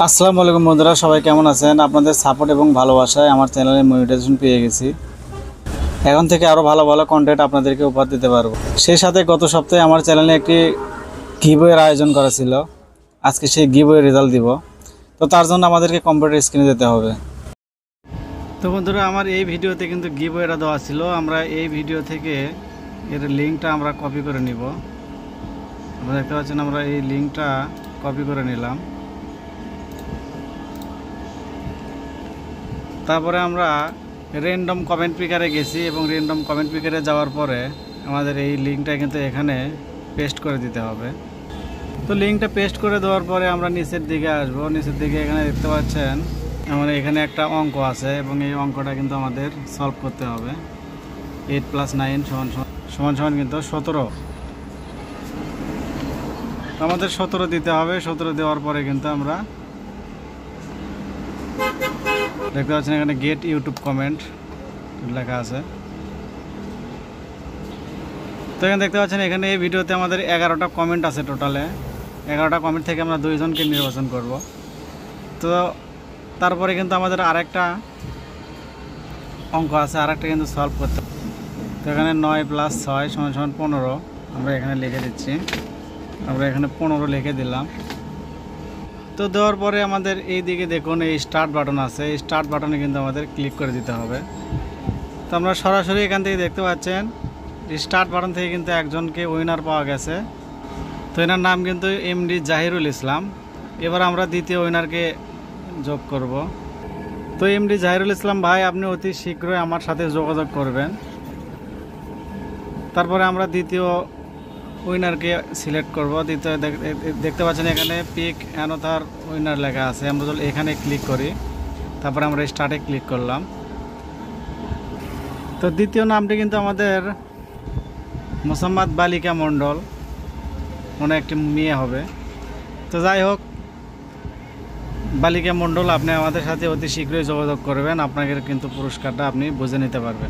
আসসালামু আলাইকুম বন্ধুরা, সবাই কেমন আছেন? আপনাদের সাপোর্ট এবং ভালোবাসায় আমার চ্যানেলে মনিটাইজেশন পেয়ে গেছি। এখন থেকে আরও ভালো ভালো কন্টেন্ট আপনাদেরকে উপহার দিতে পারবো। সেই সাথে গত সপ্তাহে আমার চ্যানেলে একটি গিভওয়ের আয়োজন করা ছিল। আজকে সেই গিভওয়ের রেজাল্ট দিব। তো তার জন্য আমাদেরকে কম্পিউটার স্ক্রিনে যেতে হবে। তো বন্ধুরা, আমার এই ভিডিওতে কিন্তু গিভওয়েটা দেওয়া ছিল। আমরা এই ভিডিও থেকে এর লিঙ্কটা আমরা কপি করে নিব। আপনারা দেখতে পাচ্ছেন, আমরা এই লিঙ্কটা কপি করে নিলাম। তারপরে আমরা র্যান্ডম কমেন্ট পিকারে গেছি এবং র্যান্ডম কমেন্ট পিকারে যাওয়ার পরে আমাদের এই লিঙ্কটা কিন্তু এখানে পেস্ট করে দিতে হবে। তো লিঙ্কটা পেস্ট করে দেওয়ার পরে আমরা নিচের দিকে আসব। নিচের দিকে এখানে দেখতে পাচ্ছেন আমাদের এখানে একটা অঙ্ক আছে এবং এই অঙ্কটা কিন্তু আমাদের সলভ করতে হবে। 8 + 9 = কিন্তু 17। আমাদের 17 দিতে হবে। 17 দেওয়ার পরে কিন্তু আমরা দেখতে পাচ্ছেন এখানে গেট ইউটিউব কমেন্ট লেখা আছে। তো এখানে দেখতে পাচ্ছেন এখানে এই ভিডিওতে আমাদের 11টা কমেন্ট আছে। টোটালে 11টা কমেন্ট থেকে আমরা 2 জনকে নির্বাচন করব। তো তারপরে কিন্তু আমাদের আরেকটা অঙ্ক আছে, আরেকটা কিন্তু সলভ করতে হবে। তো এখানে 9 + 6 = 15 আমরা এখানে লিখে দিচ্ছি। আমরা এখানে 15 লিখে দিলাম। তো দেওয়ার পরে আমাদের এই দিকে দেখুন এই স্টার্ট বাটন আছে। এই স্টার্ট বাটনে কিন্তু আমাদের ক্লিক করে দিতে হবে। তো আমরা সরাসরি এখান থেকে দেখতে পাচ্ছেন স্টার্ট বাটন থেকে কিন্তু একজনকে উইনার পাওয়া গেছে। তো এনার নাম কিন্তু এমডি জাহিরুল ইসলাম। এবার আমরা দ্বিতীয় উইনারকে যোগ করব। তো এমডি জাহিরুল ইসলাম ভাই, আপনি অতি শীঘ্রই আমার সাথে যোগাযোগ করবেন। তারপরে আমরা দ্বিতীয় উইনারকে সিলেক্ট করব। দ্বিতীয় দেখতে পাচ্ছেন এখানে পিক অ্যানাদার উইনার লেখা আছে। আমরা যদি এখানে ক্লিক করি, তারপরে আমরা স্টার্টে ক্লিক করলাম। তো দ্বিতীয় নামটি কিন্তু আমাদের মোসাম্মদ বালিকা মণ্ডল, মনে একটি মেয়ে হবে। তো যাই হোক, বালিকা মণ্ডল, আপনি আমাদের সাথে অতি শীঘ্রই যোগাযোগ করবেন। আপনাকে কিন্তু পুরস্কারটা আপনি বুঝে নিতে পারবেন।